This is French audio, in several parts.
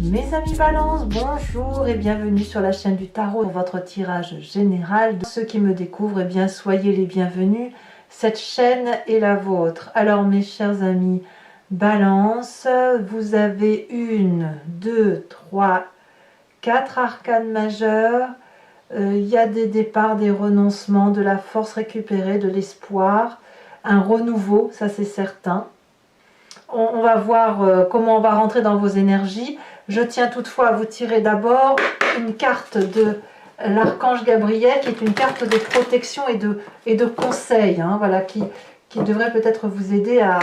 Mes amis Balance, bonjour et bienvenue sur la chaîne du tarot pour votre tirage général. Ceux qui me découvrent, eh bien soyez les bienvenus. Cette chaîne est la vôtre. Alors mes chers amis Balance, vous avez 1, 2, 3, 4 arcanes majeures. Il y a des départs, des renoncements, de la force récupérée, de l'espoir, un renouveau, ça c'est certain. On va voir comment on va rentrer dans vos énergies. Je tiens toutefois à vous tirer d'abord une carte de l'archange Gabriel, qui est une carte de protection et de conseil, hein, voilà, qui devrait peut-être vous aider à...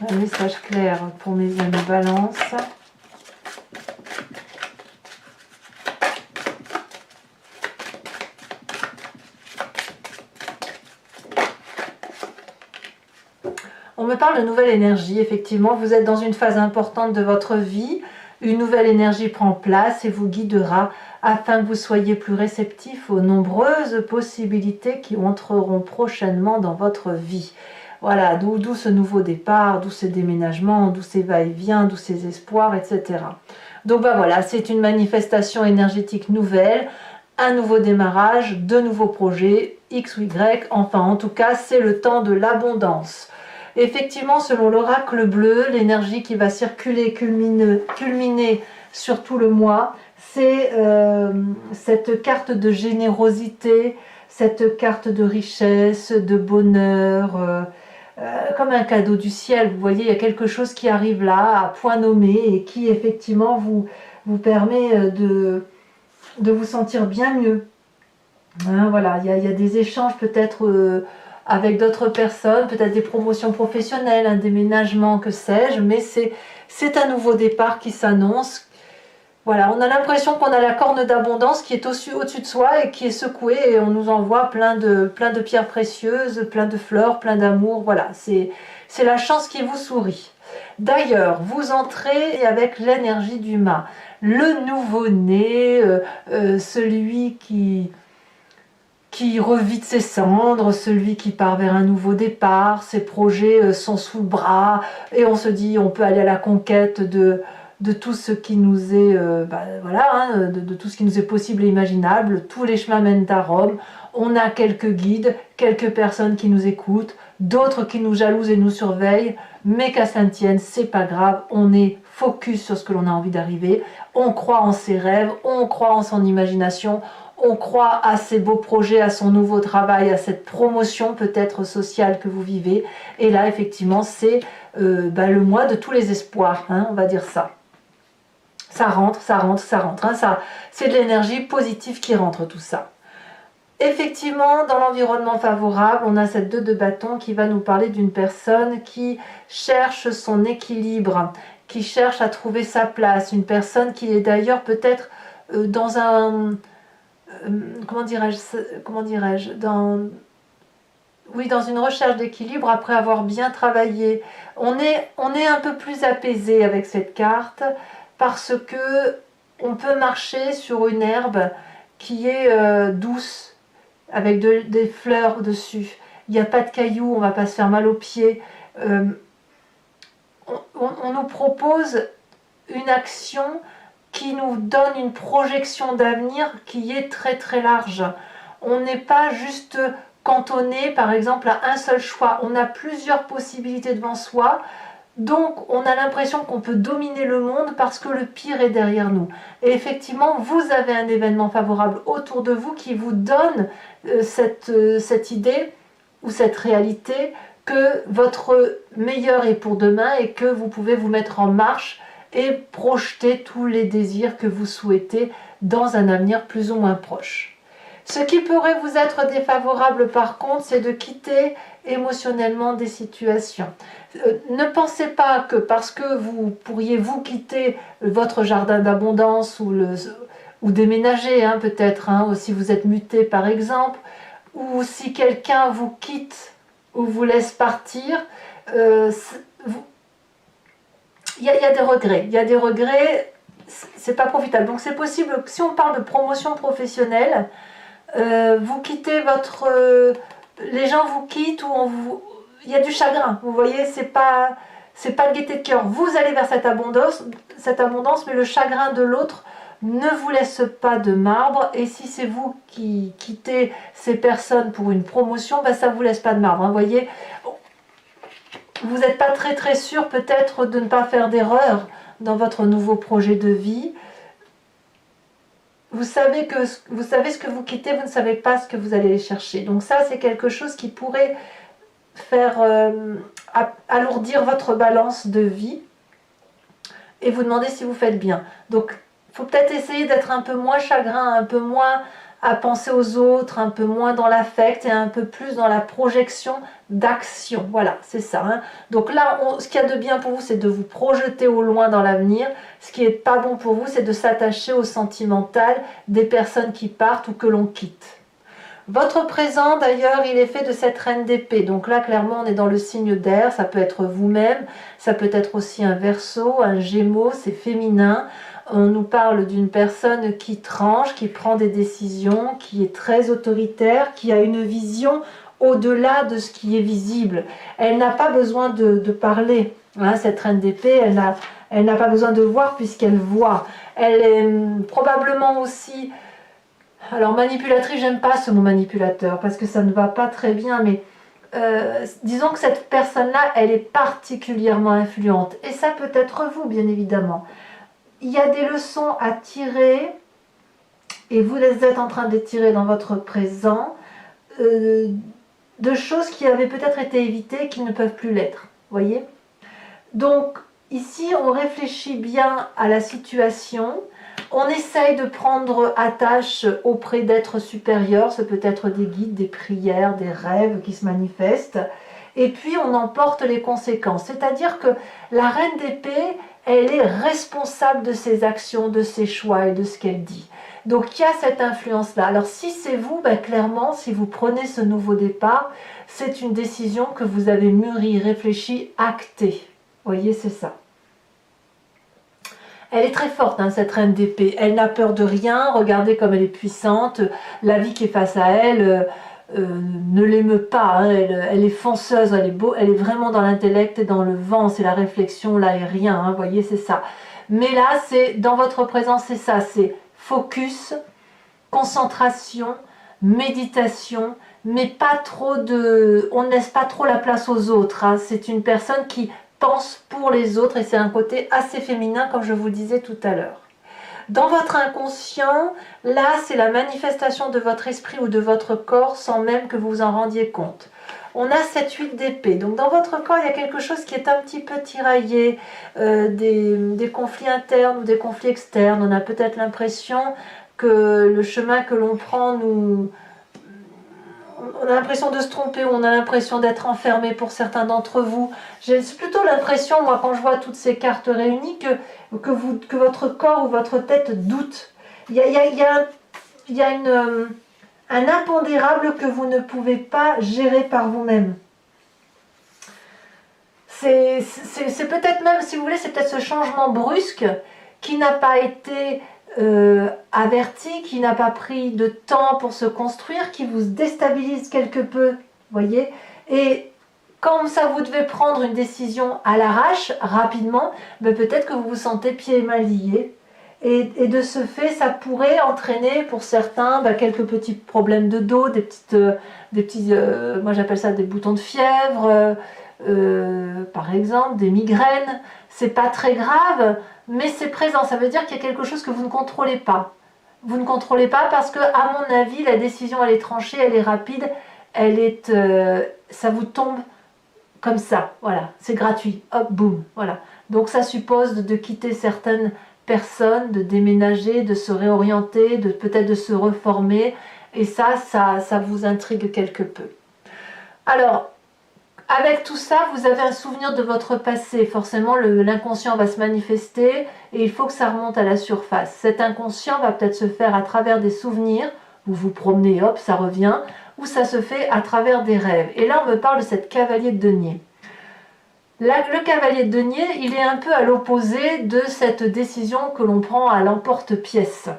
Un message clair pour mes amis Balance. On me parle de nouvelle énergie, effectivement, vous êtes dans une phase importante de votre vie, une nouvelle énergie prend place et vous guidera afin que vous soyez plus réceptifs aux nombreuses possibilités qui entreront prochainement dans votre vie. Voilà, d'où ce nouveau départ, d'où ces déménagements, d'où ces va-et-vient, d'où ces espoirs, etc. Donc ben voilà, c'est une manifestation énergétique nouvelle, un nouveau démarrage, de nouveaux projets, X ou Y, enfin en tout cas c'est le temps de l'abondance. Effectivement, selon l'oracle bleu, l'énergie qui va circuler, culminer sur tout le mois, c'est cette carte de générosité, cette carte de richesse, de bonheur, comme un cadeau du ciel. Vous voyez, il y a quelque chose qui arrive là, à point nommé, et qui effectivement vous permet de vous sentir bien mieux. Hein, voilà, il y a des échanges peut-être avec d'autres personnes, peut-être des promotions professionnelles, un déménagement, que sais-je, mais c'est un nouveau départ qui s'annonce. Voilà, on a l'impression qu'on a la corne d'abondance qui est au-dessus de soi et qui est secouée, et on nous envoie plein de pierres précieuses, plein de fleurs, plein d'amour. Voilà, c'est la chance qui vous sourit. D'ailleurs, vous entrez avec l'énergie du mât, le nouveau-né, celui qui revit de ses cendres, celui qui part vers un nouveau départ, ses projets sont sous le bras, et on se dit on peut aller à la conquête de tout ce qui nous est voilà, hein, de tout ce qui nous est possible et imaginable. Tous les chemins mènent à Rome. On a quelques guides, quelques personnes qui nous écoutent, d'autres qui nous jalousent et nous surveillent, mais qu'à cela ne tienne, c'est pas grave, on est focus sur ce que l'on a envie d'arriver, on croit en ses rêves, on croit en son imagination, on croit à ses beaux projets, à son nouveau travail, à cette promotion peut-être sociale que vous vivez. Et là, effectivement, c'est le mois de tous les espoirs, hein, on va dire ça. Ça rentre, ça rentre, ça rentre. Hein, c'est de l'énergie positive qui rentre, tout ça. Effectivement, dans l'environnement favorable, on a cette 2 de bâton qui va nous parler d'une personne qui cherche son équilibre, qui cherche à trouver sa place. Une personne qui est d'ailleurs peut-être dans un... comment dirais-je, dans une recherche d'équilibre après avoir bien travaillé. On est un peu plus apaisé avec cette carte parce que on peut marcher sur une herbe qui est douce, avec des fleurs dessus. Il n'y a pas de cailloux, on ne va pas se faire mal aux pieds. On nous propose une action qui nous donne une projection d'avenir qui est très très large. On n'est pas juste cantonné par exemple à un seul choix, on a plusieurs possibilités devant soi, donc on a l'impression qu'on peut dominer le monde parce que le pire est derrière nous. Et effectivement, vous avez un événement favorable autour de vous qui vous donne cette idée ou cette réalité que votre meilleur est pour demain et que vous pouvez vous mettre en marche et projeter tous les désirs que vous souhaitez dans un avenir plus ou moins proche. Ce qui pourrait vous être défavorable par contre, c'est de quitter émotionnellement des situations. Ne pensez pas que parce que vous pourriez vous quitter votre jardin d'abondance ou déménager hein, peut-être, hein, ou si vous êtes muté par exemple, ou si quelqu'un vous quitte ou vous laisse partir, il y a des regrets, c'est pas profitable. Donc c'est possible, si on parle de promotion professionnelle, vous quittez les gens vous quittent ou il y a du chagrin, vous voyez, c'est pas de gaieté de cœur. Vous allez vers cette abondance, mais le chagrin de l'autre ne vous laisse pas de marbre. Et si c'est vous qui quittez ces personnes pour une promotion, ben ça ne vous laisse pas de marbre. Vous voyez, vous n'êtes pas très sûr peut-être de ne pas faire d'erreur dans votre nouveau projet de vie. Vous savez ce que vous quittez, vous ne savez pas ce que vous allez chercher. Donc ça, c'est quelque chose qui pourrait faire alourdir votre balance de vie et vous demander si vous faites bien. Donc, il faut peut-être essayer d'être un peu moins chagrin, un peu moins à penser aux autres, un peu moins dans l'affect et un peu plus dans la projection d'action. Voilà, c'est ça. Hein. Donc là, ce qu'il y a de bien pour vous, c'est de vous projeter au loin dans l'avenir. Ce qui n'est pas bon pour vous, c'est de s'attacher au sentimental des personnes qui partent ou que l'on quitte. Votre présent, d'ailleurs, il est fait de cette reine d'épée. Donc là, clairement, on est dans le signe d'air. Ça peut être vous-même, ça peut être aussi un Verseau, un Gémeaux, c'est féminin. On nous parle d'une personne qui tranche, qui prend des décisions, qui est très autoritaire, qui a une vision au-delà de ce qui est visible. Elle n'a pas besoin de parler. Hein, cette reine d'épée, elle n'a pas besoin de voir puisqu'elle voit. Elle est probablement aussi... Alors manipulatrice, j'aime pas ce mot manipulateur parce que ça ne va pas très bien, mais disons que cette personne-là, elle est particulièrement influente. Et ça peut être vous, bien évidemment. Il y a des leçons à tirer, et vous les êtes en train de tirer dans votre présent, de choses qui avaient peut-être été évitées et qui ne peuvent plus l'être. Voyez? Donc, ici, on réfléchit bien à la situation. On essaye de prendre attache auprès d'êtres supérieurs, ce peut être des guides, des prières, des rêves qui se manifestent, et puis on en porte les conséquences. C'est-à-dire que la reine d'épée, elle est responsable de ses actions, de ses choix et de ce qu'elle dit. Donc il y a cette influence-là. Alors si c'est vous, ben, clairement, si vous prenez ce nouveau départ, c'est une décision que vous avez mûrie, réfléchie, actée. Vous voyez, c'est ça. Elle est très forte, hein, cette reine d'épée. Elle n'a peur de rien. Regardez comme elle est puissante. La vie qui est face à elle ne l'émeut pas. Hein. Elle est fonceuse, elle est vraiment dans l'intellect et dans le vent. C'est la réflexion, l'aérien. Hein, vous voyez, c'est ça. Mais là, c'est dans votre présence, c'est ça. C'est focus, concentration, méditation, mais pas trop de... On ne laisse pas trop la place aux autres. Hein. C'est une personne qui pense pour les autres et c'est un côté assez féminin comme je vous disais tout à l'heure. Dans votre inconscient, là c'est la manifestation de votre esprit ou de votre corps sans même que vous vous en rendiez compte. On a cette 8 d'épée, donc dans votre corps il y a quelque chose qui est un petit peu tiraillé, des conflits internes ou des conflits externes. On a peut-être l'impression que le chemin que l'on prend on a l'impression de se tromper, on a l'impression d'être enfermé pour certains d'entre vous. J'ai plutôt l'impression, moi, quand je vois toutes ces cartes réunies, que votre corps ou votre tête doute. Il y a un impondérable que vous ne pouvez pas gérer par vous-même. C'est peut-être même, si vous voulez, c'est peut-être ce changement brusque qui n'a pas été... averti, qui n'a pas pris de temps pour se construire, qui vous déstabilise quelque peu, voyez. Et quand ça vous devez prendre une décision à l'arrache, rapidement, ben peut-être que vous vous sentez pieds et mains liés. Et de ce fait, ça pourrait entraîner pour certains ben, quelques petits problèmes de dos, des petits, moi j'appelle ça des boutons de fièvre, par exemple, des migraines. C'est pas très grave, mais c'est présent. Ça veut dire qu'il y a quelque chose que vous ne contrôlez pas. Vous ne contrôlez pas parce que, à mon avis, la décision elle est tranchée, elle est rapide, ça vous tombe comme ça. Voilà, c'est gratuit. Hop, boum. Voilà. Donc ça suppose de quitter certaines personnes, de déménager, de se réorienter, peut-être de se reformer. Et ça vous intrigue quelque peu. Alors, avec tout ça, vous avez un souvenir de votre passé. Forcément, l'inconscient va se manifester et il faut que ça remonte à la surface. Cet inconscient va peut-être se faire à travers des souvenirs. Vous vous promenez, hop, ça revient. Ou ça se fait à travers des rêves. Et là, on me parle de cette cavalier de denier. Là, le cavalier de denier, il est un peu à l'opposé de cette décision que l'on prend à l'emporte-pièce.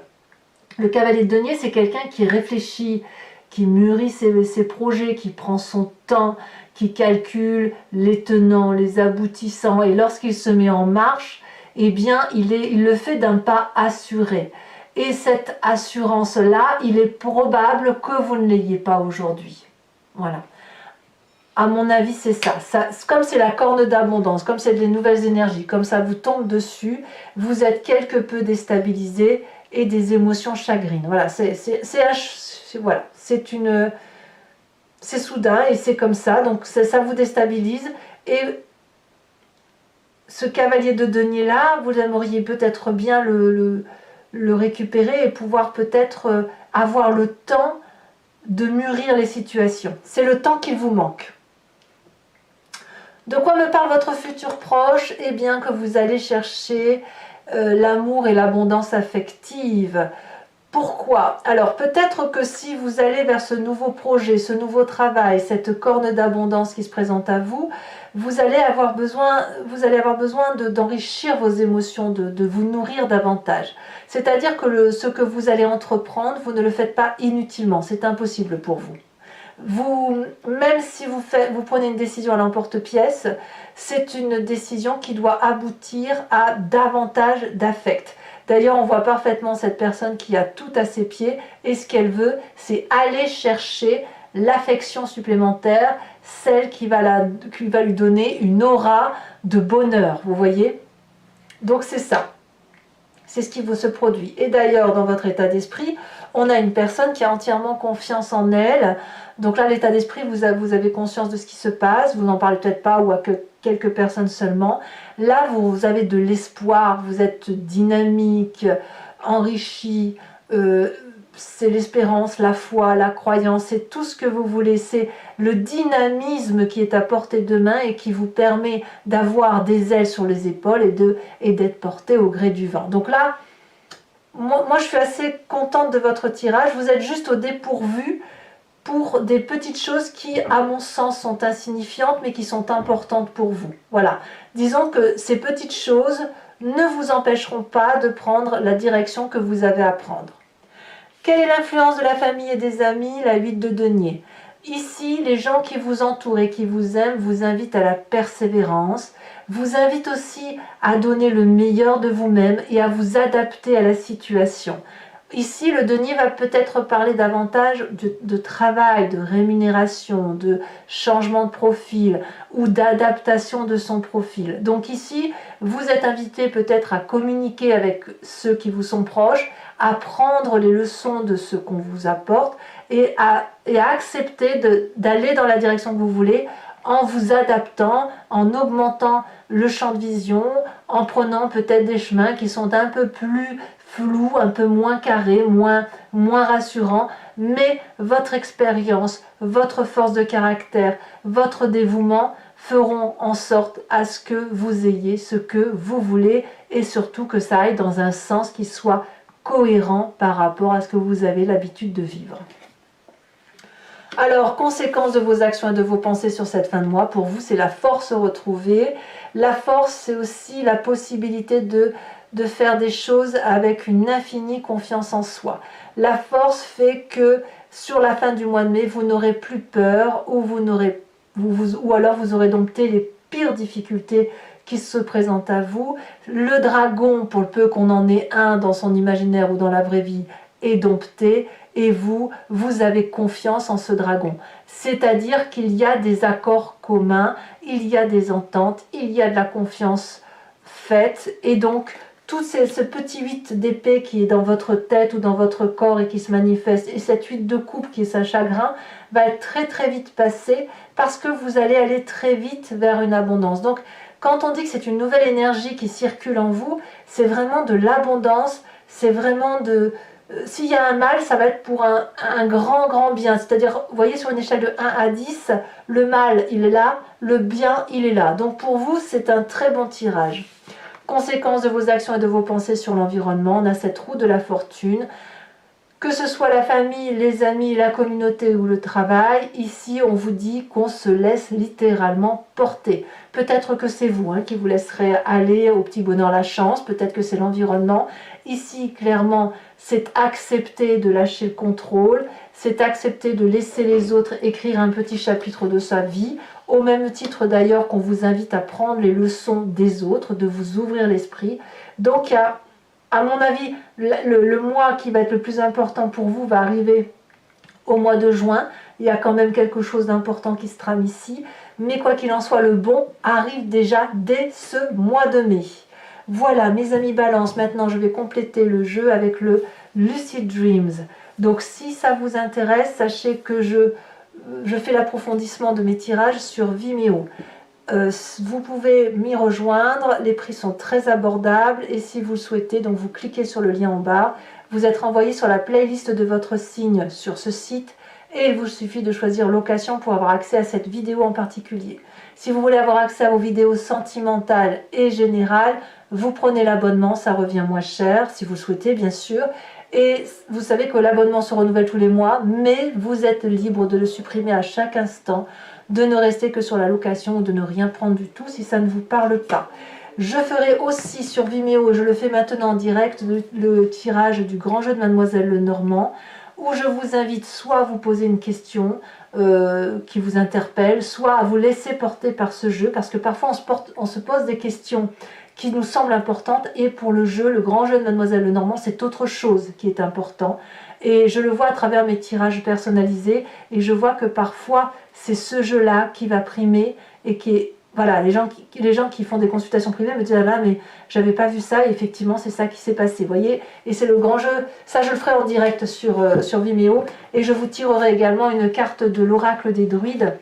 Le cavalier de denier, c'est quelqu'un qui réfléchit, qui mûrit ses projets, qui prend son temps, qui calcule les tenants, les aboutissants, et lorsqu'il se met en marche, eh bien, il le fait d'un pas assuré. Et cette assurance-là, il est probable que vous ne l'ayez pas aujourd'hui. Voilà. À mon avis, c'est ça. Comme c'est la corne d'abondance, comme c'est des nouvelles énergies, comme ça vous tombe dessus, vous êtes quelque peu déstabilisé et des émotions chagrines. Voilà, voilà, c'est soudain et c'est comme ça, donc ça vous déstabilise. Et ce cavalier de denier là, vous aimeriez peut-être bien le récupérer et pouvoir peut-être avoir le temps de mûrir les situations. C'est le temps qu'il vous manque. De quoi me parle votre futur proche? Eh bien que vous allez chercher l'amour et l'abondance affective. Pourquoi? Alors peut-être que si vous allez vers ce nouveau projet, ce nouveau travail, cette corne d'abondance qui se présente à vous, vous allez avoir besoin d'enrichir vos émotions, de vous nourrir davantage. C'est-à-dire que ce que vous allez entreprendre, vous ne le faites pas inutilement, c'est impossible pour vous. Même si vous prenez une décision à l'emporte-pièce, c'est une décision qui doit aboutir à davantage d'affect. D'ailleurs, on voit parfaitement cette personne qui a tout à ses pieds et ce qu'elle veut, c'est aller chercher l'affection supplémentaire, celle qui va lui donner une aura de bonheur, vous voyez? Donc c'est ça. C'est ce qui se produit. Et d'ailleurs, dans votre état d'esprit, on a une personne qui a entièrement confiance en elle. Donc là, l'état d'esprit, vous avez conscience de ce qui se passe. Vous n'en parlez peut-être pas ou à quelques personnes seulement. Là, vous avez de l'espoir. Vous êtes dynamique, enrichi. C'est l'espérance, la foi, la croyance. C'est tout ce que vous voulez. C'est le dynamisme qui est à portée de main et qui vous permet d'avoir des ailes sur les épaules et d'être porté au gré du vent. Donc là, moi je suis assez contente de votre tirage. Vous êtes juste au dépourvu pour des petites choses qui, à mon sens, sont insignifiantes mais qui sont importantes pour vous. Voilà. Disons que ces petites choses ne vous empêcheront pas de prendre la direction que vous avez à prendre. Quelle est l'influence de la famille et des amis? La 8 de denier. Ici, les gens qui vous entourent et qui vous aiment vous invitent à la persévérance, vous invitent aussi à donner le meilleur de vous-même et à vous adapter à la situation. Ici, le denier va peut-être parler davantage de travail, de rémunération, de changement de profil ou d'adaptation de son profil. Donc ici, vous êtes invité peut-être à communiquer avec ceux qui vous sont proches, à prendre les leçons de ce qu'on vous apporte et à accepter d'aller dans la direction que vous voulez en vous adaptant, en augmentant le champ de vision, en prenant peut-être des chemins qui sont un peu plus flous, un peu moins carrés, moins rassurants, mais votre expérience, votre force de caractère, votre dévouement feront en sorte à ce que vous ayez ce que vous voulez et surtout que ça aille dans un sens qui soit cohérent par rapport à ce que vous avez l'habitude de vivre. Alors, conséquence de vos actions et de vos pensées sur cette fin de mois, pour vous, c'est la force retrouvée. La force, c'est aussi la possibilité de faire des choses avec une infinie confiance en soi. La force fait que sur la fin du mois de mai, vous n'aurez plus peur ou alors vous aurez dompté les pires difficultés qui se présentent à vous. Le dragon, pour le peu qu'on en ait un dans son imaginaire ou dans la vraie vie, est dompté et vous avez confiance en ce dragon. C'est-à-dire qu'il y a des accords communs, il y a des ententes, il y a de la confiance faite et donc tout ce petit 8 d'épée qui est dans votre tête ou dans votre corps et qui se manifeste, et cette 8 de coupe qui est sa chagrin, va être très très vite passé parce que vous allez aller très vite vers une abondance. Donc quand on dit que c'est une nouvelle énergie qui circule en vous, c'est vraiment de l'abondance, c'est vraiment de... S'il y a un mal, ça va être pour un grand bien. C'est-à-dire, vous voyez, sur une échelle de 1 à 10, le mal, il est là, le bien, il est là. Donc pour vous, c'est un très bon tirage. Conséquence de vos actions et de vos pensées sur l'environnement, on a cette roue de la fortune. Que ce soit la famille, les amis, la communauté ou le travail, ici on vous dit qu'on se laisse littéralement porter. Peut-être que c'est vous qui vous laisserez aller au petit bonheur la chance, peut-être que c'est l'environnement. Ici, clairement, c'est accepter de lâcher le contrôle, c'est accepter de laisser les autres écrire un petit chapitre de sa vie au même titre d'ailleurs qu'on vous invite à prendre les leçons des autres, de vous ouvrir l'esprit. Donc il y a, à mon avis, le mois qui va être le plus important pour vous va arriver au mois de juin. Il y a quand même quelque chose d'important qui se trame ici, mais quoi qu'il en soit, le bon arrive déjà dès ce mois de mai. Voilà mes amis Balance, maintenant je vais compléter le jeu avec le Lucid Dreams. Donc si ça vous intéresse, sachez que je fais l'approfondissement de mes tirages sur Vimeo. Vous pouvez m'y rejoindre, les prix sont très abordables et si vous le souhaitez, donc vous cliquez sur le lien en bas, vous êtes renvoyé sur la playlist de votre signe sur ce site et il vous suffit de choisir location pour avoir accès à cette vidéo en particulier. Si vous voulez avoir accès à vos vidéos sentimentales et générales, vous prenez l'abonnement, ça revient moins cher si vous le souhaitez bien sûr. Et vous savez que l'abonnement se renouvelle tous les mois, mais vous êtes libre de le supprimer à chaque instant, de ne rester que sur la location ou de ne rien prendre du tout si ça ne vous parle pas. Je ferai aussi sur Vimeo, et je le fais maintenant en direct, le tirage du grand jeu de Mademoiselle Lenormand, où je vous invite soit à vous poser une question qui vous interpelle, soit à vous laisser porter par ce jeu, parce que parfois on se pose des questions qui nous semblent importantes, et pour le jeu, le grand jeu de Mademoiselle Lenormand, c'est autre chose qui est important. Et je le vois à travers mes tirages personnalisés, et je vois que parfois c'est ce jeu-là qui va primer, et qui est, voilà, les gens qui font des consultations privées me disent ah là mais j'avais pas vu ça, et effectivement c'est ça qui s'est passé, voyez, et c'est le grand jeu. Ça je le ferai en direct sur Vimeo, et je vous tirerai également une carte de l'oracle des druides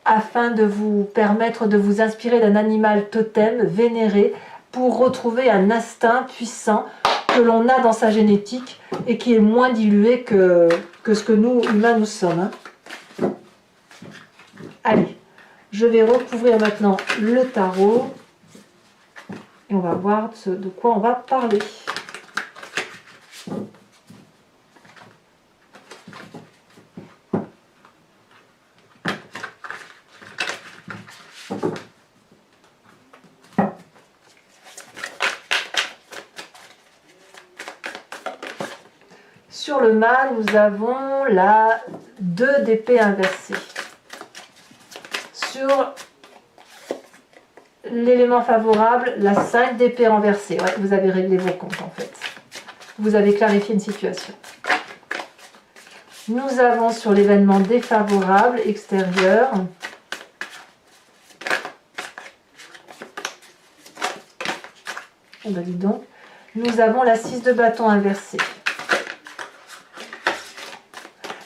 afin de vous permettre de vous inspirer d'un animal totem vénéré pour retrouver un instinct puissant que l'on a dans sa génétique et qui est moins dilué que ce que nous humains nous sommes. Allez, je vais recouvrir maintenant le tarot et on va voir de quoi on va parler. Sur le mât, nous avons la 2 d'épée inversée. Sur l'élément favorable, la 5 d'épée renversée. Ouais, vous avez réglé vos comptes en fait. Vous avez clarifié une situation. Nous avons sur l'événement défavorable extérieur oh ben dis donc, nous avons la 6 de bâton inversée.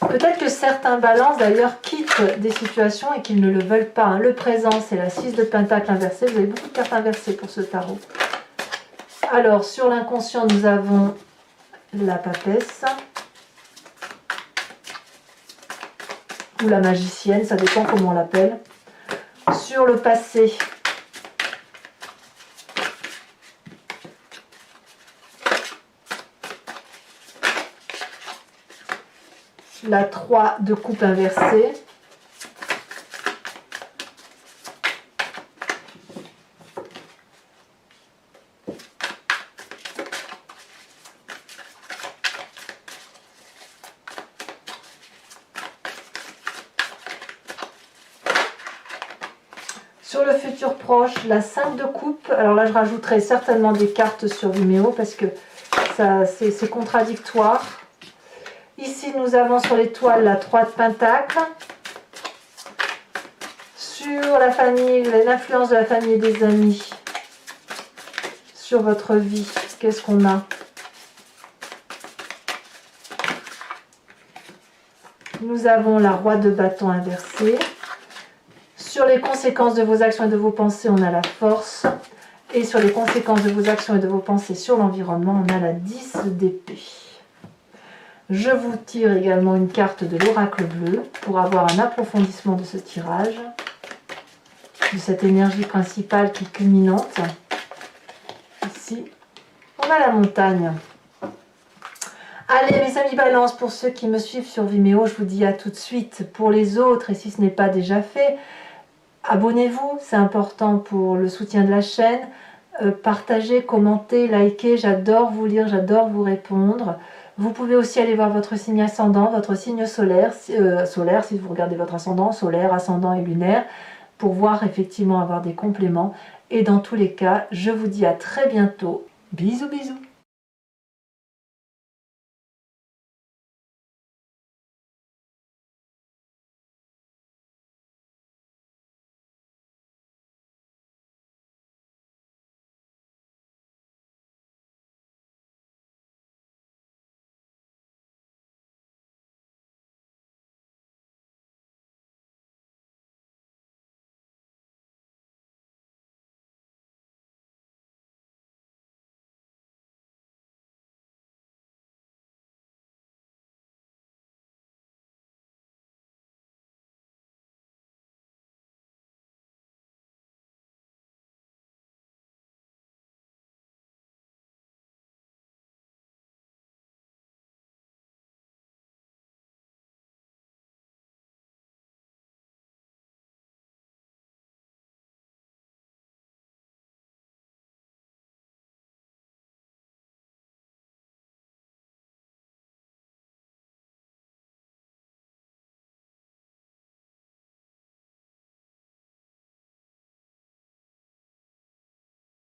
Peut-être que certains balances d'ailleurs quittent des situations et qu'ils ne le veulent pas. Le présent, c'est la 6 de pentacle inversée. Vous avez beaucoup de cartes inversées pour ce tarot. Alors, sur l'inconscient, nous avons la papesse. Ou la magicienne, ça dépend comment on l'appelle. Sur le passé, la 3 de coupe inversée. Sur le futur proche, la 5 de coupe. Alors là, je rajouterai certainement des cartes sur Vimeo parce que c'est contradictoire. Ici, nous avons sur l'étoile la 3 de pentacle. Sur la famille, l'influence de la famille et des amis sur votre vie, qu'est-ce qu'on a? Nous avons la roi de bâton inversée. Sur les conséquences de vos actions et de vos pensées, on a la force. Et sur les conséquences de vos actions et de vos pensées sur l'environnement, on a la 10 d'épée. Je vous tire également une carte de l'oracle bleu pour avoir un approfondissement de ce tirage, de cette énergie principale qui est culminante. Ici, on a la montagne. Allez mes amis Balance, pour ceux qui me suivent sur Vimeo, je vous dis à tout de suite. Pour les autres, et si ce n'est pas déjà fait, abonnez-vous, c'est important pour le soutien de la chaîne. Partagez, commentez, likez, j'adore vous lire, j'adore vous répondre. Vous pouvez aussi aller voir votre signe ascendant, votre signe solaire, solaire si vous regardez votre ascendant, solaire, ascendant et lunaire, pour voir effectivement avoir des compléments. Et dans tous les cas, je vous dis à très bientôt. Bisous bisous.